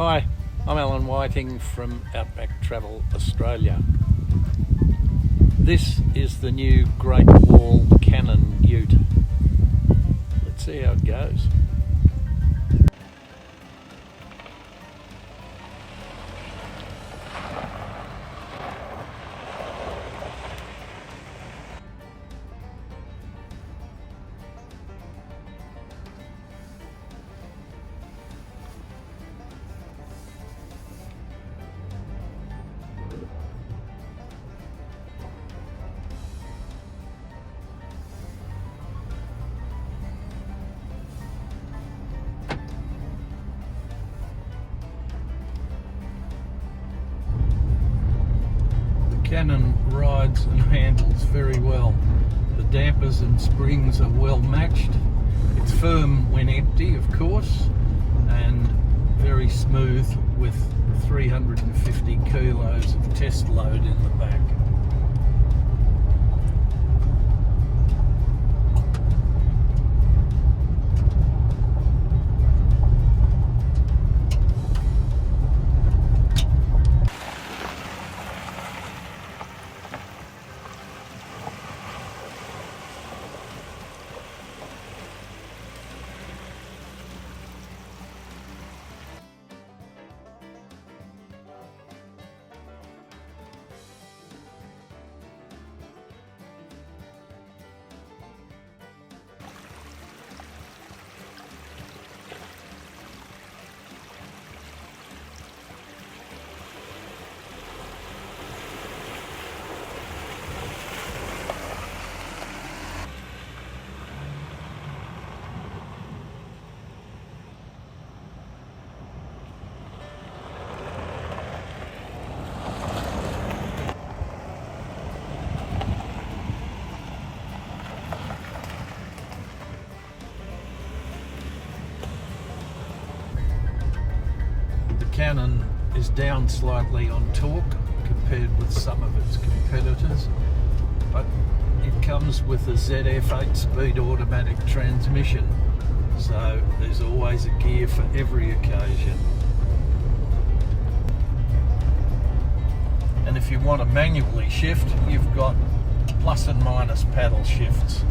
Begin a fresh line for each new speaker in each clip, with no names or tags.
Hi, I'm Allan Whiting from OutbackTravel Australia. This is the new Great Wall Cannon ute. Let's see how it goes. Cannon rides and handles very well. The dampers and springs are well matched. It's firm when empty, of course, and very smooth with 350 kilos of test load in the back. Cannon is down slightly on torque compared with some of its competitors, but it comes with a ZF 8-speed automatic transmission, so there's always a gear for every occasion. And if you want to manually shift, you've got plus and minus paddle shifts.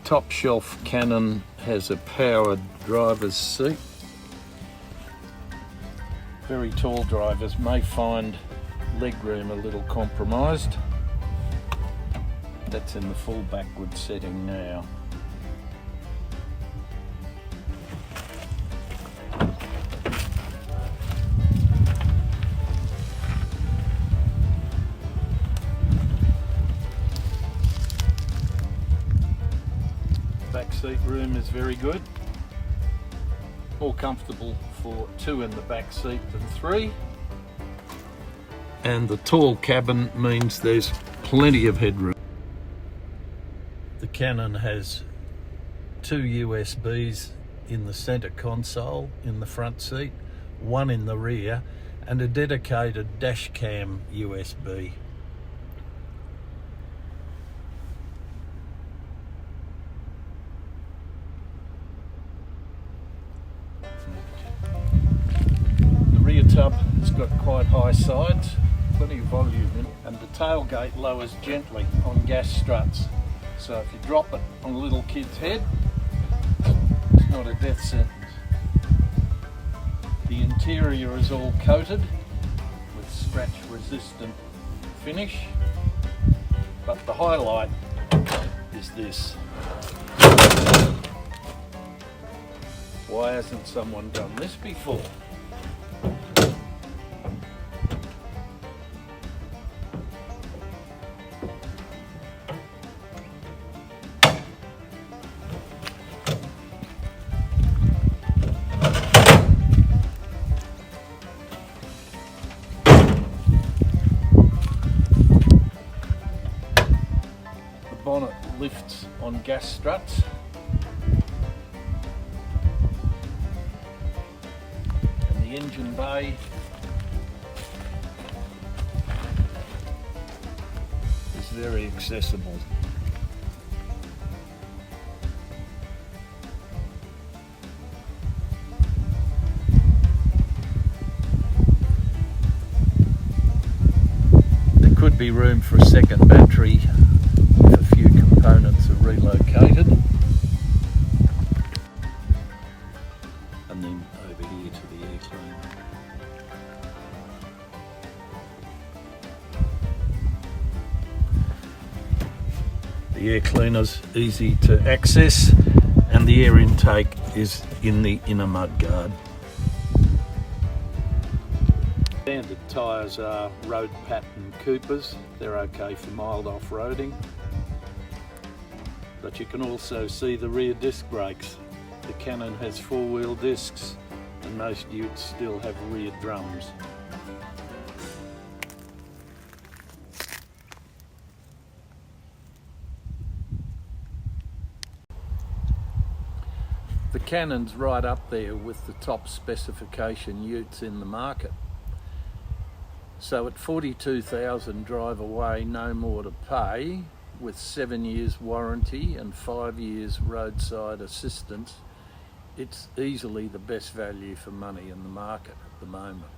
top shelf Cannon has a powered driver's seat. Very tall drivers may find legroom a little compromised. That's in the full backward setting now. Back seat room is very good. More comfortable for 2 in the back seat than 3. And the tall cabin means there's plenty of headroom. The Cannon has 2 USBs in the center console in the front seat, 1 in the rear, and a dedicated dash cam USB. The rear tub has got quite high sides, plenty of volume in, and the tailgate lowers gently on gas struts. So if you drop it on a little kid's head, it's not a death sentence. The interior is all coated with scratch resistant finish, but the highlight is this. Why hasn't someone done this before? Bonnet lifts on gas struts, and the engine bay is very accessible. There could be room for a second battery. A few components are relocated, and then over here to the air cleaner. The air cleaner's easy to access, and the air intake is in the inner mudguard. Standard tyres are road pattern Coopers. They're okay for mild off-roading. But you can also see the rear disc brakes. The Cannon has 4-wheel discs, and most utes still have rear drums. The Cannon's right up there with the top specification utes in the market. So at 42,000 drive away, no more to pay, with 7 years warranty and 5 years roadside assistance, it's easily the best value for money in the market at the moment.